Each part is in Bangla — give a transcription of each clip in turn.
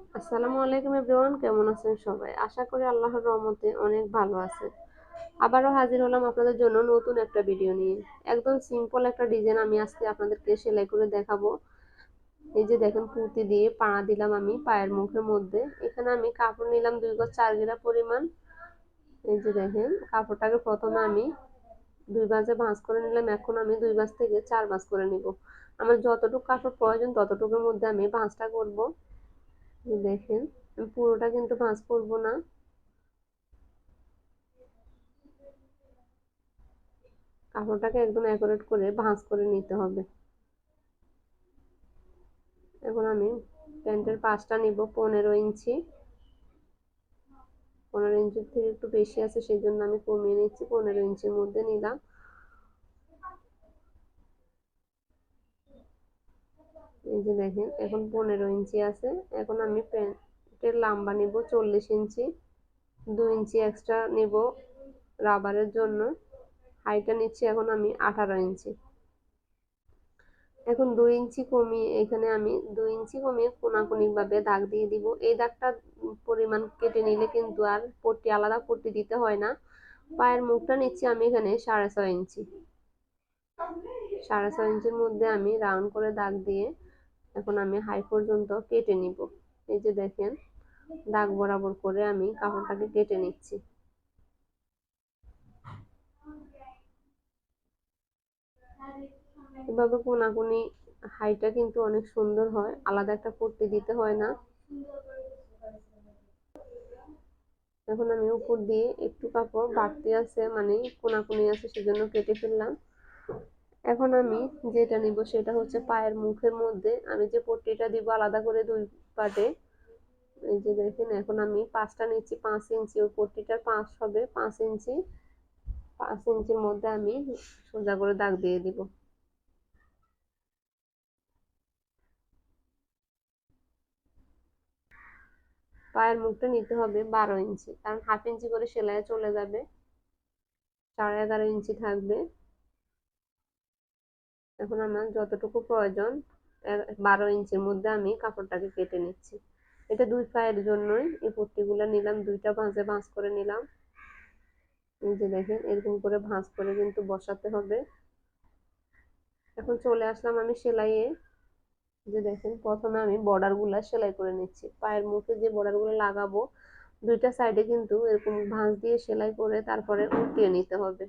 আসসালামু আলাইকুম এভরিওয়ান, কেমন আছেন সবাই? আশা করি আল্লাহর রহমতে অনেক ভালো আছেন। আবারও হাজির হলাম আপনাদের জন্য নতুন একটা ভিডিও নিয়ে। একদম সিম্পল একটা ডিজাইন আমি আজকে আপনাদেরকে সেলাই করে দেখাবো। এই যে দেখেন, পুঁতি দিয়ে পাড়া দিলাম আমি পায়ের মুখের মধ্যে। এখানে আমি কাপড় নিলাম 2 গজ 4 গিরা পরিমাণ। এই যে দেখেন, কাপড়টাকে প্রথমে আমি 2 ভাঁজে ভাঁজ করে নিলাম। এখন আমি 2 ভাঁজ থেকে 4 ভাঁজ করে নিব। আমার যতটুকু কাপড় প্রয়োজন ততটুকুর মধ্যে আমি ভাঁজটা করব। দেখেন, আমি পুরোটা কিন্তু ভাঁজ করব না। কাপড়টাকে একদম অ্যাকুরেট করে ভাঁজ করে নিতে হবে। এখন আমি প্যান্টের পাঁচটা নিব 15 ইঞ্চি। 15 ইঞ্চির থেকে একটু বেশি আছে, সেই জন্য আমি কমিয়ে নিচ্ছি, 15 ইঞ্চির মধ্যে নিলাম। এই যে দেখেন, এখন 15 ইঞ্চি আছে। এখন আমি প্যান্টের লম্বা নিব 40 ইঞ্চি। 2 ইঞ্চি এক্সট্রা নিব রাবারের জন্য। হাইটা নিচ্ছি এখন আমি 18 ইঞ্চি। এখন 2 ইঞ্চি কমিয়ে এখানে আমি 2 ইঞ্চি কমিয়ে কোনাকুনি ভাবে দাগ দিয়ে দিব। এই দাগটা পরিমাণ কেটে নিলে কিন্তু আর পট্টি আলাদা পট্টি দিতে হয় না। পায়ের মুখটা নিচ্ছি আমি এখানে 6.5 ইঞ্চি। 6.5 ইঞ্চির মধ্যে আমি রাউন্ড করে দাগ দিয়ে এখন আমি হাই পর্যন্ত কেটে নিব। এই যে দেখেন, দাগ বরাবর করে আমি কাপড়টাকে কেটে নিচ্ছি। এভাবে কোনাকুনি হাইটা কিন্তু অনেক সুন্দর হয়, আলাদা একটা পট্টি দিতে হয় না। এখন আমি উপর দিয়ে একটু কাপড় বাড়তি আছে, মানে কোনাকুনি আছে, সেজন্য কেটে ফেললাম। এখন আমি যেটা নিব সেটা হচ্ছে পায়ের মুখের মধ্যে আমি যে পট্টিটা দিব আলাদা করে 2 পাটে। এই যে দেখেন, এখন আমি 5টা নিচ্ছি 5 ইঞ্চি, ওই পট্টিটার 5 হবে 5 ইঞ্চি। 5 ইঞ্চির মধ্যে আমি সোজা করে দাগ দিয়ে দিব। পায়ের মুখটা নিতে হবে 12 ইঞ্চি, কারণ হাফ ইঞ্চি করে সেলাই চলে যাবে, 11.5 ইঞ্চি থাকবে। এখন আমার যতটুকু প্রয়োজন 12 ইঞ্চির মধ্যে আমি কাপড়টাকে কেটে নিচ্ছি। এটা 2 পায়ের জন্যই এই পট্টিগুলো নিলাম, 2টা ভাঁজে ভাঁজ করে নিলাম। এই যে দেখেন, এরকম করে ভাঁজ করে কিন্তু বসাতে হবে। এখন চলে আসলাম আমি সেলাইয়ে। যে দেখেন, প্রথমে আমি বর্ডার গুলা সেলাই করে নিচ্ছি। পায়ের মুখে যে বর্ডার গুলো লাগাবো 2টা সাইডে কিন্তু এরকম ভাঁজ দিয়ে সেলাই করে তারপরে উল্টিয়ে নিতে হবে।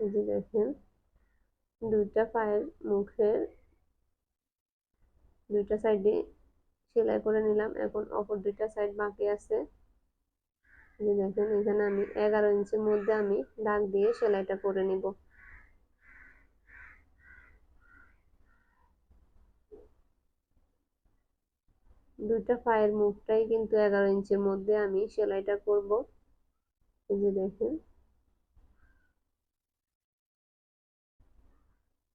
এই যে দেখেন, 2টা পায়ের মুখের 2টা সাইডে সেলাই করে নিলাম। এখন অপর 2টা সাইড বাকি আছে। এই যে দেখেন, এখানে আমি 11 ইঞ্চির মধ্যে আমি দাগ দিয়ে সেলাইটা করে নিব। 2টা পায়ের মুখটাই কিন্তু 11 ইঞ্চির মধ্যে আমি সেলাইটা করব। এই যে দেখেন,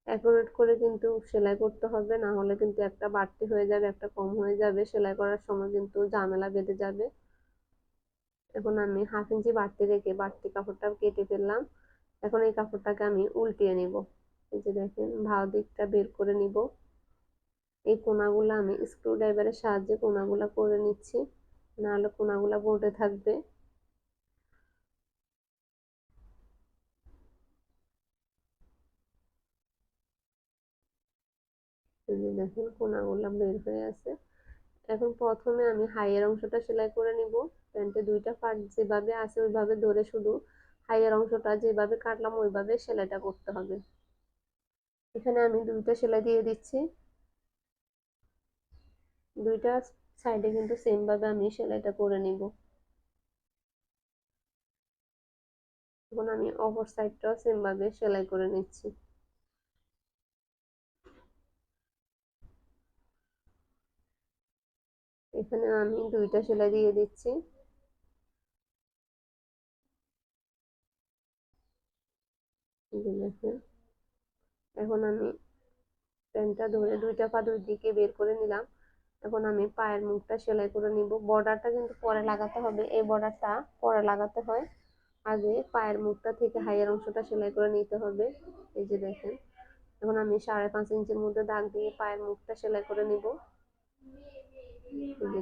অ্যাকুরেট করে কিন্তু সেলাই করতে হবে, না হলে কিন্তু একটা বাড়তি হয়ে যাবে, একটা কম হয়ে যাবে, সেলাই করার সময় কিন্তু ঝামেলা বেঁধে যাবে। এখন আমি হাফ ইঞ্চি বাড়তি রেখে বাড়তি কাপড়টা কেটে ফেললাম। এখন এই কাপড়টাকে আমি উল্টিয়ে নিব। এই যে দেখেন, ভালো দিকটা বের করে নিব। এই কোনাগুলো আমি স্ক্রু ড্রাইভারের সাহায্যে কোনাগুলা করে নিচ্ছি, নাহলে কোনাগুলা বোর্ডে থাকবে। এই যে দেখেন, কোনাগুলা বের হয়ে আছে। এখন প্রথমে আমি হাইয়ের অংশটা সেলাই করে নিব। প্যান্টে 2টা পার্ট যেভাবে আছে ওইভাবে ধরে শুধু হাইয়ের অংশটা যেভাবে কাটলাম ওইভাবে সেলাইটা করতে হবে। এখানে আমি 2টা সেলাই দিয়ে দিচ্ছি। 2টা সাইডে কিন্তু সেম ভাবে আমি সেলাইটা করে নিব। এখন আমি অপর সাইডটাও সেম ভাবে সেলাই করে নিচ্ছি। এখানে আমি 2টা সেলাই দিয়ে দিচ্ছি। দেখেন, এখন আমি প্যান্টটা ধরে 2টা পা 2 দিকে বের করে নিলাম। এখন আমি পায়ের মুখটা সেলাই করে নিব। বর্ডারটা কিন্তু পরে লাগাতে হবে, এই বর্ডারটা পরে লাগাতে হয়। আগে পায়ের মুখটা থেকে হাইয়ের অংশটা সেলাই করে নিতে হবে। এই যে দেখেন, এখন আমি 5.5 ইঞ্চির মধ্যে দাগ দিয়ে পায়ের মুখটা সেলাই করে নিব।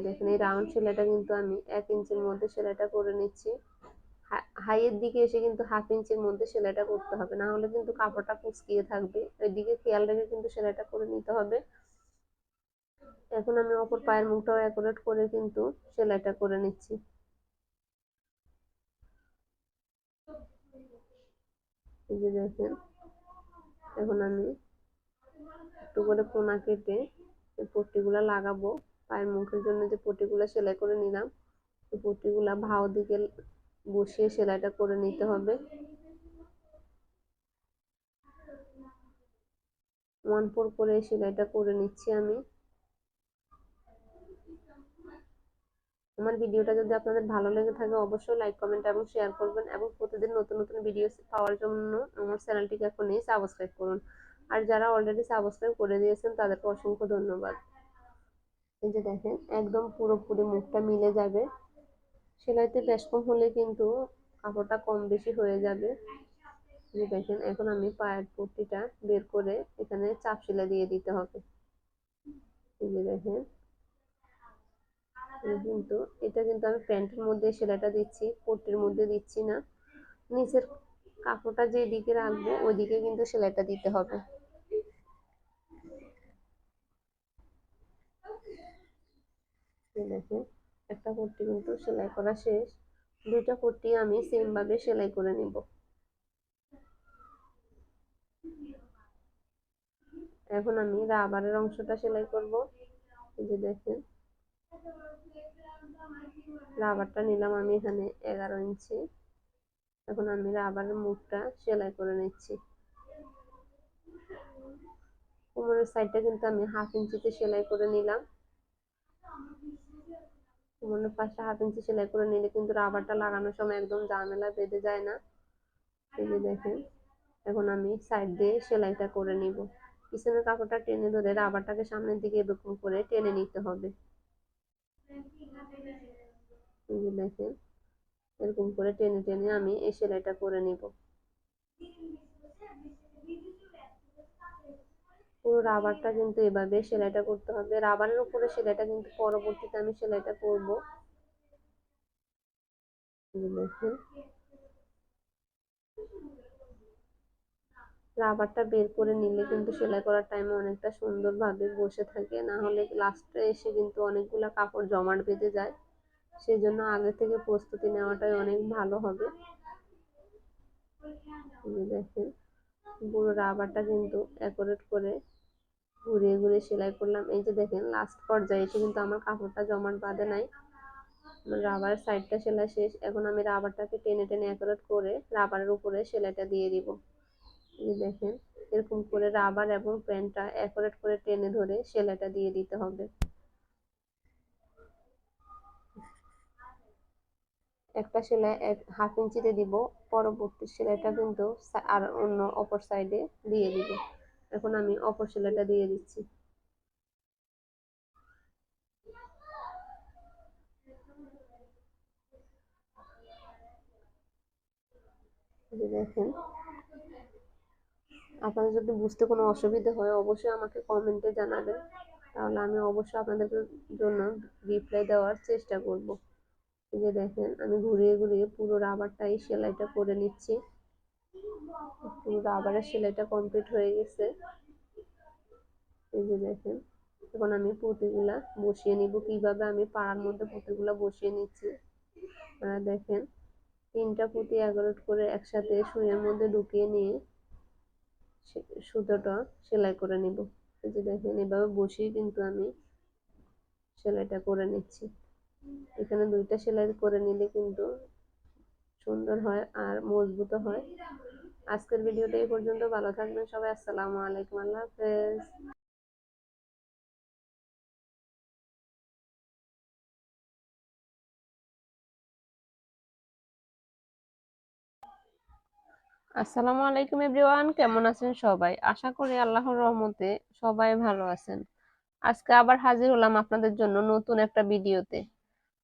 দেখেন এই রাউন্ড সেলাইটা কিন্তু আমি 1 ইঞ্চির মধ্যে সেলাইটা করে নিচ্ছি। হাইয়ের দিকে এসে কিন্তু 1/2 ইঞ্চির মধ্যে সেলাইটা করতে হবে, না হলে কিন্তু কাপড়টা কুঁচকিয়ে থাকবে। ওই দিকে খেয়াল রেখে কিন্তু সেলাইটা করে নিতে হবে। এখন আমি অপর পায়ের মুখটাও অ্যাকুরেট করে কিন্তু সেলাইটা করে নিচ্ছি। এই যে দেখেন, এখন আমি একটু করে কোনা কেটে এই পট্টিগুলা লাগাবো। পায়ের মুখের জন্য যে পট্টিগুলা সেলাই করে নিলাম, এই পট্টিগুলা ভাও দিকে বসিয়ে সেলাইটা করে নিতে হবে। 1/4 করে সেলাইটা করে নিচ্ছি আমি। আমার ভিডিওটা যদি আপনাদের ভালো লেগে থাকে অবশ্যই লাইক, কমেন্ট এবং শেয়ার করবেন, এবং প্রতিদিন নতুন নতুন ভিডিও পাওয়ার জন্য আমার চ্যানেলটিকে এখনই সাবস্ক্রাইব করুন। আর যারা অলরেডি সাবস্ক্রাইব করে দিয়েছেন তাদেরকে অসংখ্য ধন্যবাদ। এই যে দেখেন, একদম পুরোপুরি মুখটা মিলে যাবে। সেলাইতে বেশ কম হলে কিন্তু কাপড়টা কম বেশি হয়ে যাবে। এই দেখেন, এখন আমি পায়ের পট্টিটা বের করে এখানে চাপ সেলাই দিয়ে দিতে হবে। এই যে দেখেন, কিন্তু এটা কিন্তু আমি প্যান্টের মধ্যে সেলাইটা দিচ্ছি, পট্টির মধ্যে দিচ্ছি না। নিচের কাপড়টা যে দিকে রাখবো ওই দিকে কিন্তু সেলাইটা দিতে হবে। দেখেন, একটা পট্টি কিন্তু সেলাই করা শেষ। দুইটা পট্টি আমি সেম ভাবে সেলাই করে নিব। এখন আমি রাবারের অংশটা সেলাই করব। এই যে দেখেন, রাবারটা নিলাম আমি এখানে 11 ইঞ্চি। এখন আমি রাবারের মুখটা সেলাই করে নিচ্ছি। কোমরের সাইডটা কিন্তু আমি 1/2 ইঞ্চিতে সেলাই করে নিলাম। কোমরের পাশে 1/2 ইঞ্চি সেলাই করে নিলে কিন্তু রাবারটা লাগানোর সময় একদম ঝামেলা বেঁধে যায় না। এই যে দেখেন, এখন আমি সাইড দিয়ে সেলাইটা করে নিব। পিছনের কাপড়টা টেনে ধরে রাবারটাকে সামনের দিকে এরকম করে টেনে নিতে হবে। এই যে দেখেন, এরকম করে টেনে টেনে আমি এই সেলাইটা করে নিব। পুরো রাবারটা কিন্তু এভাবে সেলাইটা করতে হবে। রাবারের উপরে সেলাইটা কিন্তু পরবর্তীতে আমি সেলাইটা করব। দেখেন, রাবারটা বের করে নিলে কিন্তু সেলাই করার টাইমে অনেকটা সুন্দরভাবে বসে থাকে, না হলে লাস্টে এসে কিন্তু অনেকগুলো কাপড় জমাট বেঁধে যায়। সেই জন্য আগে থেকে প্রস্তুতি নেওয়াটাই অনেক ভালো হবে। দেখেন, পুরো রাবারটা কিন্তু অ্যাকুরেট করে ঘুরিয়ে ঘুরিয়ে সেলাই করলাম। এই যে দেখেন, লাস্ট পর্যায়ে এসে কিন্তু আমার কাপড়টা জমাট বাঁধে নাই। রাবারের সাইডটা সেলাই শেষ। এখন আমি রাবারটাকে টেনে টেনে অ্যাকুরেট করে রাবারের উপরে সেলাইটা দিয়ে দিব। এই দেখেন, এরকম করে রাবার এবং প্যান্টটা অ্যাকুরেট করে টেনে ধরে সেলাইটা দিয়ে দিতে হবে। একটা সেলাই 1/2 ইঞ্চিতে দিব, পরবর্তী সেলাইটা কিন্তু আর অন্য অপর সাইডে দিয়ে দিব। এখন আমি অপর সেলাইটা দিয়ে দিচ্ছি। দেখেন, আপনাদের যদি বুঝতে কোনো অসুবিধা হয় অবশ্যই আমাকে কমেন্টে জানাবেন, তাহলে আমি অবশ্যই আপনাদের জন্য রিপ্লাই দেওয়ার চেষ্টা করব। এই যে দেখেন, আমি ঘুরিয়ে ঘুরিয়ে পুরো রাবারটাই সেলাইটা করে নিচ্ছি। পুরো রাবারের সেলাইটা কমপ্লিট হয়ে গেছে। এই যে দেখেন, এখন আমি পুঁতিগুলা বসিয়ে নিব। কিভাবে আমি পাড়ার মধ্যে পুঁতিগুলা বসিয়ে নিচ্ছি আপনারা দেখেন। 3টা পুঁতি অ্যাকুরেট করে একসাথে সুইয়ের মধ্যে ঢুকিয়ে নিয়ে সুতোটা সেলাই করে নিব। এই যে দেখেন, এভাবে বসিয়ে কিন্তু আমি সেলাইটা করে নিচ্ছি। এখানে 2টা সেলাই করে নিলে কিন্তু সুন্দর হয় আর মজবুত হয়। আজকের ভিডিওটা এই পর্যন্ত। ভালো থাকবেন সবাই। আসসালামু আলাইকুম। আল্লাহ হাফেজ। আসসালামু আলাইকুম এভরিওয়ান, কেমন আছেন সবাই? আশা করি আল্লাহর রহমতে সবাই ভালো আছেন। আজকে আবার হাজির হলাম আপনাদের জন্য নতুন একটা ভিডিওতে।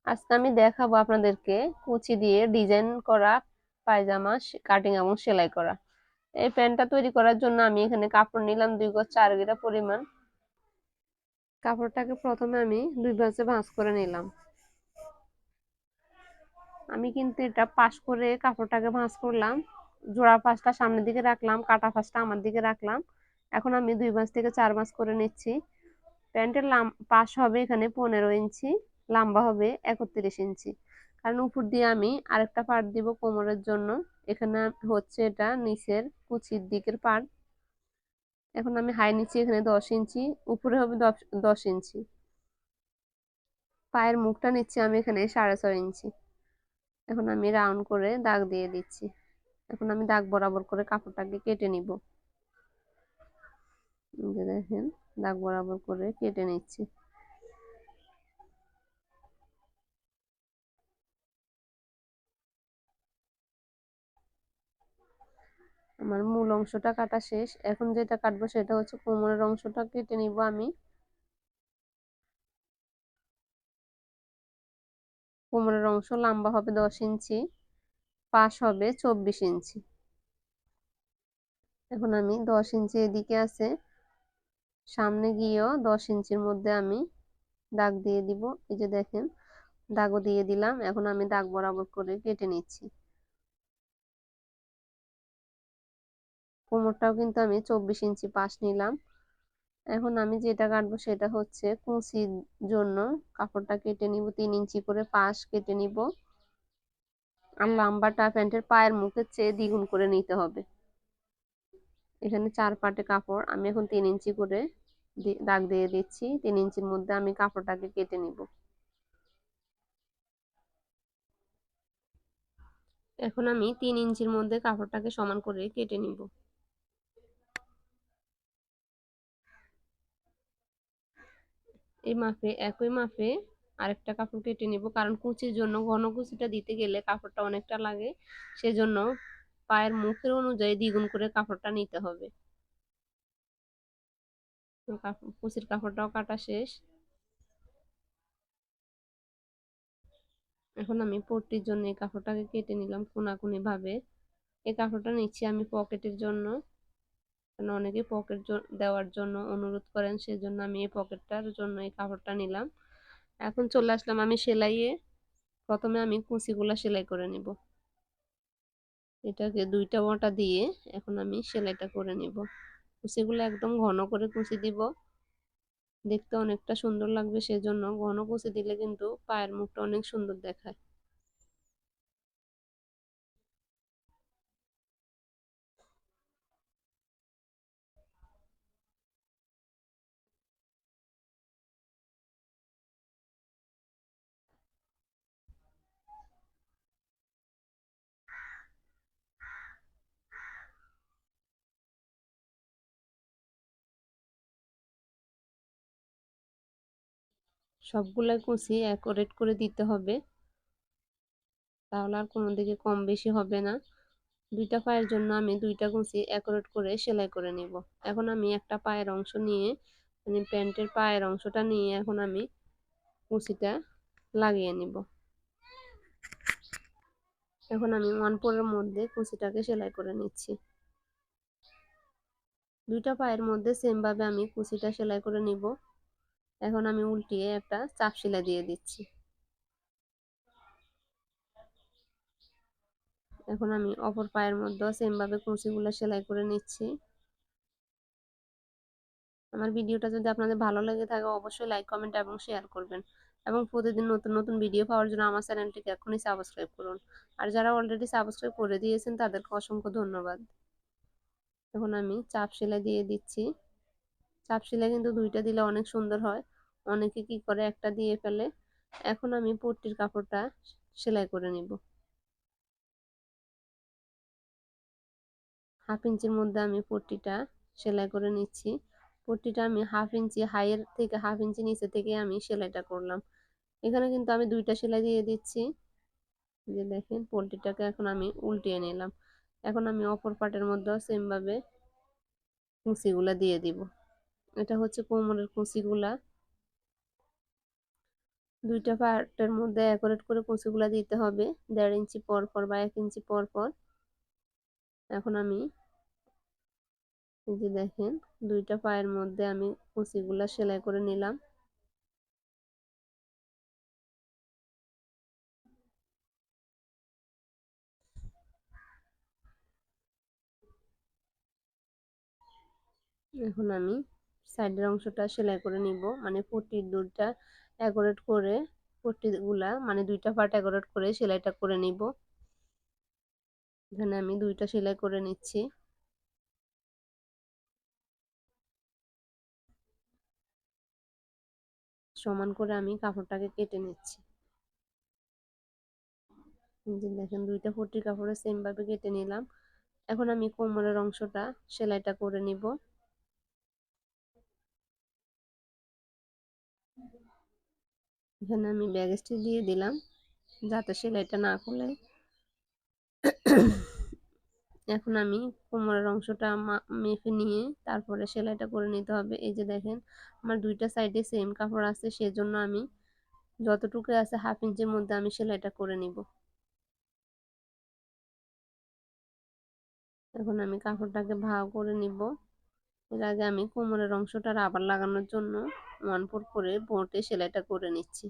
আজকে আমি দেখাবো আপনাদেরকে কুচি দিয়ে ডিজাইন করা পায়জামা কাটিং এবং সেলাই করা। এই প্যান্টটা তৈরি করার জন্য আমি এখানে কাপড় নিলাম 2 গজ 4 গিরা পরিমাণ। কাপড়টাকে প্রথমে আমি 2 ভাঁজে ভাঁজ করে নিলাম। আমি কিন্তু এটা পাশ করে কাপড়টাকে ভাঁজ করলাম। জোড়া পাশটা সামনের দিকে রাখলাম, কাটা পাশটা আমার দিকে রাখলাম। এখন আমি 2 ভাঁজ থেকে 4 ভাঁজ করে নিচ্ছি। প্যান্টের পাশ হবে এখানে 15 ইঞ্চি, লম্বা হবে 31 ইঞ্চি। কারণ উপর দিয়ে আমি আরেকটা পার্ট দিব কোমরের জন্য। এখানে হচ্ছে এটা নিচের কুচির দিকের পার্ট। এখন আমি হাই নিচ্ছি এখানে 10 ইঞ্চি, উপরে হবে 10 ইঞ্চি। পায়ের মুখটা নিচ্ছি আমি এখানে 6.5 ইঞ্চি। এখন আমি রাউন্ড করে দাগ দিয়ে দিচ্ছি। এখন আমি দাগ বরাবর করে কাপড়টাকে কেটে নিব। দেখেন দাগ বরাবর করে কেটে নিচ্ছি। আমার মূল অংশটা কাটা শেষ। এখন যেটা কাটবো সেটা হচ্ছে কোমরের অংশটা কেটে নিব আমি। কোমরের অংশ লম্বা হবে 10 ইঞ্চি, পাশ হবে 24 ইঞ্চি। এখন আমি 10 ইঞ্চি এদিকে আছে, সামনে গিয়েও 10 ইঞ্চির মধ্যে আমি দাগ দিয়ে দিব। এই যে দেখেন দাগও দিয়ে দিলাম। এখন আমি দাগ বরাবর করে কেটে নিচ্ছি। কোমরটাও কিন্তু আমি 24 ইঞ্চি পাশ নিলাম। এখন আমি যেটা কাটবো সেটা হচ্ছে কুচির জন্য কাপড়টা কেটে নিব, 3 ইঞ্চি করে পাশ কেটে নিব। আর লম্বাটা প্যান্টের পায়ের মুখের চেয়ে দ্বিগুণ করে নিতে হবে। এখানে 4 পাটে কাপড়, আমি এখন 3 ইঞ্চি করে দাগ দিয়ে দিচ্ছি। 3 ইঞ্চির মধ্যে আমি কাপড়টাকে কেটে নিব। এখন আমি 3 ইঞ্চির মধ্যে কাপড়টাকে সমান করে কেটে নিব। এই মাপে একই মাপে আরেকটা কাপড় কেটে নিব, কারণ কুচির জন্য ঘন কুচিটা দিতে গেলে কাপড়টা অনেকটা লাগে। সেজন্য পায়ের মুখের অনুযায়ী দ্বিগুণ করে কাপড়টা নিতে হবে। কুচির কাপড়টাও কাটা শেষ। এখন আমি পট্টির জন্য এই কাপড়টাকে কেটে নিলাম কোনাকুনি ভাবে। এই কাপড়টা নিচ্ছি আমি পকেটের জন্য, কারণ অনেকে পকেট দেওয়ার জন্য অনুরোধ করেন, সেজন্য আমি এই পকেটটার জন্য এই কাপড়টা নিলাম। এখন চলে আসলাম আমি সেলাইয়ে। প্রথমে আমি কুচিগুলা সেলাই করে নিব। এটাকে 2টা ওঁটা দিয়ে এখন আমি সেলাইটা করে নিব। কুচিগুলো একদম ঘন করে কুচি দিব, দেখতে অনেকটা সুন্দর লাগবে। সেজন্য ঘন কুচি দিলে কিন্তু পায়ের মুখটা অনেক সুন্দর দেখায়। সবগুলা কুচি অ্যাকুরেট করে দিতে হবে, তাহলে আর কোনো দিকে কম বেশি হবে না। 2টা পায়ের জন্য আমি 2টা কুচি অ্যাকুরেট করে সেলাই করে নিব। এখন আমি একটা পায়ের অংশ নিয়ে, মানে প্যান্টের পায়ের অংশটা নিয়ে এখন আমি কুচিটা লাগিয়ে নিব। এখন আমি 1/4 মধ্যে কুচিটাকে সেলাই করে নিচ্ছি। 2টা পায়ের মধ্যে সেম ভাবে আমি কুচিটা সেলাই করে নিব। এখন আমি উল্টিয়ে একটা চাপ সেলাই দিয়ে দিচ্ছি। এখন আমি অপর পায়ের মধ্যেও সেম ভাবে কুচিগুলো সেলাই করে নিচ্ছি। আমার ভিডিওটা যদি আপনাদের ভালো লেগে থাকে অবশ্যই লাইক, কমেন্ট এবং শেয়ার করবেন। এবং প্রতিদিন নতুন নতুন ভিডিও পাওয়ার জন্য আমার চ্যানেলটিকে এখনই সাবস্ক্রাইব করুন। আর যারা অলরেডি সাবস্ক্রাইব করে দিয়েছেন তাদেরকে অসংখ্য ধন্যবাদ। এখন আমি চাপ সেলাই দিয়ে দিচ্ছি। চাপ সেলাই কিন্তু 2টা দিলে অনেক সুন্দর হয়, অনেকে কি করে একটা দিয়ে ফেলে। এখন আমি পট্টির কাপড়টা সেলাই করে নিব। 1/2 ইঞ্চির মধ্যে আমি পট্টিটা সেলাই করে নিচ্ছি। পট্টিটা আমি 1/2 ইঞ্চি হাইয়ের থেকে 1/2 ইঞ্চি নিচে থেকে আমি সেলাইটা করলাম। এখানে কিন্তু আমি 2টা সেলাই দিয়ে দিচ্ছি। যে দেখেন পট্টিটাকে এখন আমি উল্টিয়ে নিলাম। এখন আমি অপর পাটের মধ্যেও সেম ভাবে কুচিগুলা দিয়ে দিব। এটা হচ্ছে কোমরের কুচিগুলা। 2টা পার্টের মধ্যে অ্যাকুরেট করে কুচিগুলা দিতে হবে 1.5 ইঞ্চি পর পর বা 1 ইঞ্চি পর পর। এখন আমি এই যে দেখেন দুইটা পায়ের মধ্যে আমি কুচিগুলা সেলাই করে নিলাম। এখন আমি সাইডের অংশটা সেলাই করে নিব, মানে পট্টির দুইটা অ্যাকুরেট করে, পট্টিগুলা মানে দুইটা পার্ট অ্যাকুরেট করে সেলাইটা করে নিব। এখানে আমি দুইটা সেলাই করে নিচ্ছি। সমান করে আমি কাপড়টাকে কেটে নিচ্ছি। দেখেন দুইটা পট্টির কাপড়ে সেম ভাবে কেটে নিলাম। এখন আমি কোমরের অংশটা সেলাইটা করে নিব। এখানে আমি ব্যাক স্টিচ দিয়ে দিলাম যাতে সেলাইটা না খুলে। এখন আমি কোমরের অংশটা মেপে নিয়ে তারপরে সেলাইটা করে নিতে হবে। এই যে দেখেন আমার দুইটা সাইডে সেম কাপড় আছে, সেজন্য আমি যতটুকু আছে হাফ ইঞ্চির মধ্যে আমি সেলাইটা করে নিব। এখন আমি কাপড়টাকে ভাগ করে নিব। এর আগে আমি কোমরের অংশটা রাবার লাগানোর জন্য 1/4 করে বোটে সেলাইটা করে নিচ্ছি।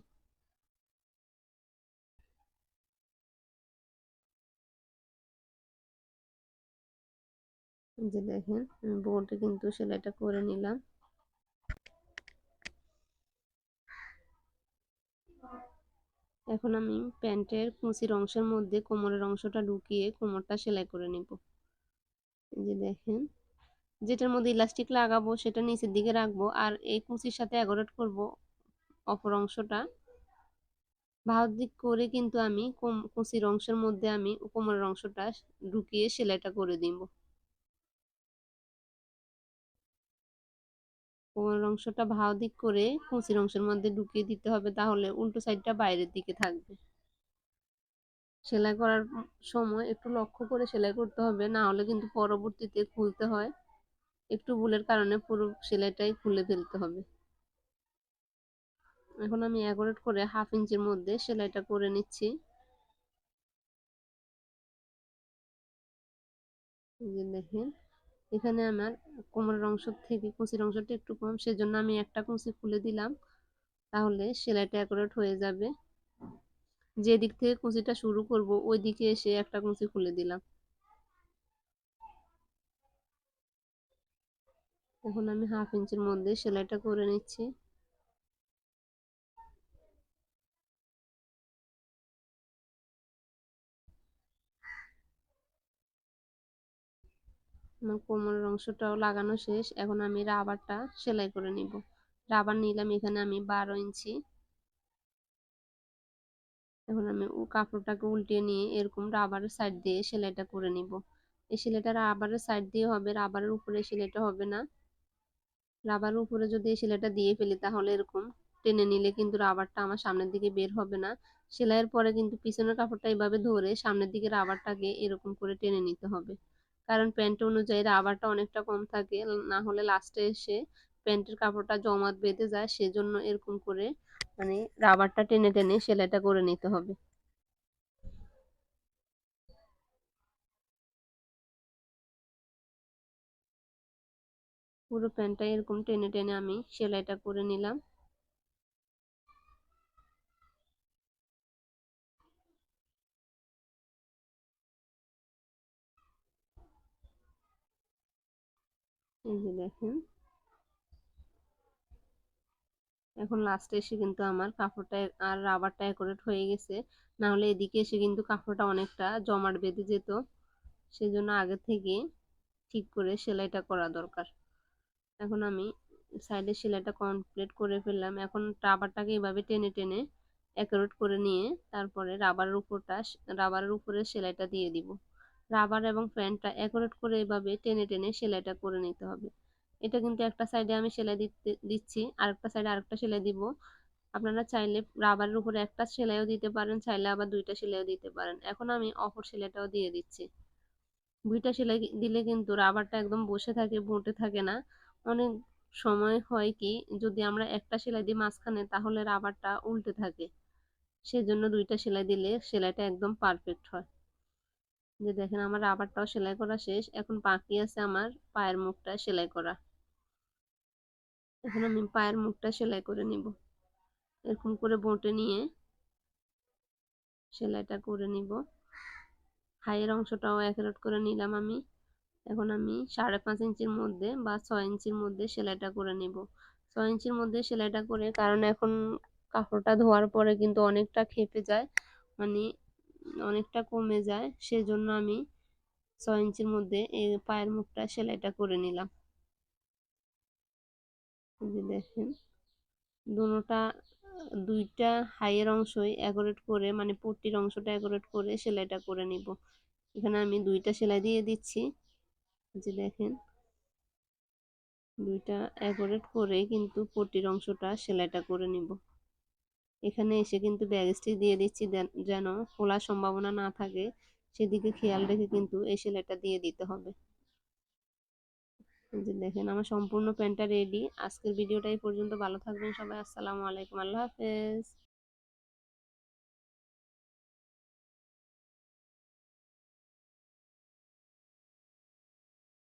এই যে দেখেন বোটে কিন্তু সেলাইটা করে নিলাম। এখন আমি প্যান্টের কুচির অংশের মধ্যে কোমরের অংশটা ঢুকিয়ে কোমরটা সেলাই করে নিব। এই যে দেখেন যেটার মধ্যে ইলাস্টিক লাগাবো সেটা নিচের দিকে রাখবো, আর এই কুচির সাথে অ্যাকোরেট করব অপর অংশটা। বাহুর দিক করে কিন্তু আমি কুচির অংশের মধ্যে আমি কোমরের অংশটা ঢুকিয়ে সেলাইটা করে দিব। কোমরের অংশটা বাহু দিক করে কুচির অংশের মধ্যে ঢুকিয়ে দিতে হবে, তাহলে উল্টো সাইডটা বাইরের দিকে থাকবে। সেলাই করার সময় একটু লক্ষ্য করে সেলাই করতে হবে, না হলে কিন্তু পরবর্তীতে খুলতে হয়, একটু ভুলের কারণে পুরো সেলাইটাই খুলে ফেলতে হবে। এখন আমি অ্যাকুরেট করে হাফ ইঞ্চির মধ্যে সেলাইটা করে নিচ্ছি। এই যে দেখেন এখানে আমার কোমরের অংশ থেকে কুচির অংশটা একটু কম, সেজন্য আমি একটা কুচি খুলে দিলাম, তাহলে সেলাইটা অ্যাকুরেট হয়ে যাবে। যে দিক থেকে কুচিটা শুরু করব ওই দিকে এসে একটা কুচি খুলে দিলাম। এখন আমি হাফ ইঞ্চির মধ্যে সেলাইটা করে নিচ্ছি। আমার কোমরের অংশটাও লাগানো শেষ, এখন আমি রাবারটা সেলাই করে নিব। রাবার নিলাম এখানে আমি 12 ইঞ্চি। এখন আমি কাপড়টাকে উল্টিয়ে নিয়ে এরকম রাবারের সাইড দিয়ে সেলাইটা করে নিব। এই সেলাইটা রাবারের সাইড দিয়ে হবে, রাবারের উপরে সেলাইটা হবে না। রাবারের উপরে যদি এই সেলাইটা দিয়ে ফেলি তাহলে এরকম টেনে নিলে কিন্তু রাবারটা আমার সামনের দিকে বের হবে না। সেলাইয়ের পরে কিন্তু পিছনের কাপড়টা এইভাবে ধরে সামনের দিকে রাবারটাকে এরকম করে টেনে নিতে হবে, কারণ প্যান্ট অনুযায়ী রাবারটা অনেকটা কম থাকে, না হলে লাস্টে এসে প্যান্টের কাপড়টা জমাট বেঁধে যায়। সেজন্য এরকম করে মানে রাবারটা টেনে টেনে সেলাইটা করে নিতে হবে। পুরো প্যান্টটা এরকম টেনে টেনে আমি সেলাইটা করে নিলাম। এই যে দেখেন এখন লাস্টে এসে কিন্তু আমার কাপড়টা আর রাবারটা অ্যাকুরেট হয়ে গেছে, না হলে এদিকে এসে কিন্তু কাপড়টা অনেকটা জমাট বেঁধে যেত। সেজন্য আগে থেকে ঠিক করে সেলাইটা করা দরকার। এখন আমি সাইডের সেলাইটা কমপ্লিট করে ফেললাম। এখন রাবারটাকে এভাবে টেনে টেনে অ্যাকুরেট করে নিয়ে তারপরে রাবারের উপরে সেলাইটা দিয়ে দিব। রাবার এবং প্যান্টটা অ্যাকুরেট করে এভাবে টেনে টেনে সেলাইটা করে নিতে হবে। এটা কিন্তু একটা সাইডে আমি সেলাই দিচ্ছি, আরেকটা সাইডে আরেকটা সেলাই দিব। আপনারা চাইলে রাবারের উপরে একটা সেলাইও দিতে পারেন, চাইলে আবার দুইটা সেলাইও দিতে পারেন। এখন আমি অপর সেলাইটাও দিয়ে দিচ্ছি। দুইটা সেলাই দিলে কিন্তু রাবারটা একদম বসে থাকে, বঁটে থাকে না। অনেক সময় হয় কি, যদি আমরা একটা সেলাই দিই মাঝখানে তাহলে রাবারটা উল্টে থাকে, সেজন্য দুইটা সেলাই দিলে সেলাইটা একদম পারফেক্ট হয়। যে দেখেন আমার রাবারটাও সেলাই করা শেষ, এখন বাকি আছে আমার পায়ের মুখটা সেলাই করা। এখন আমি পায়ের মুখটা সেলাই করে নিব, এরকম করে বটে নিয়ে সেলাইটা করে নিব। হাইয়ের অংশটাও একারেট করে নিলাম আমি। এখন আমি 5.5 ইঞ্চির মধ্যে বা 6 ইঞ্চির মধ্যে সেলাইটা করে নিব। 6 ইঞ্চির মধ্যে সেলাইটা করে, কারণ এখন কাপড়টা ধোয়ার পরে কিন্তু অনেকটা খেপে যায়, মানে অনেকটা কমে যায়, সেজন্য আমি 6 ইঞ্চির মধ্যে এই পায়ের মুখটা সেলাইটা করে নিলাম। যে দেখেন দুটোটা, দুইটা হাইয়ের অংশই একারেট করে, মানে পট্টির অংশটা একারেট করে সেলাইটা করে নিব। এখানে আমি দুইটা সেলাই দিয়ে দিচ্ছি। যে দেখেন দুইটা একারেট করে কিন্তু পট্টির অংশটা সেলাইটা করে নিব। এখানে এসে কিন্তু ব্যাক স্টিচ দিয়ে দিচ্ছি, যেন খোলার সম্ভাবনা না থাকে, সেদিকে খেয়াল রেখে কিন্তু এই সেলাইটা দিয়ে দিতে হবে। যে দেখেন আমার সম্পূর্ণ প্যান্টটা রেডি। আজকের ভিডিওটা এই পর্যন্ত, ভালো থাকবেন সবাই, আসসালামু আলাইকুম, আল্লাহ হাফেজ।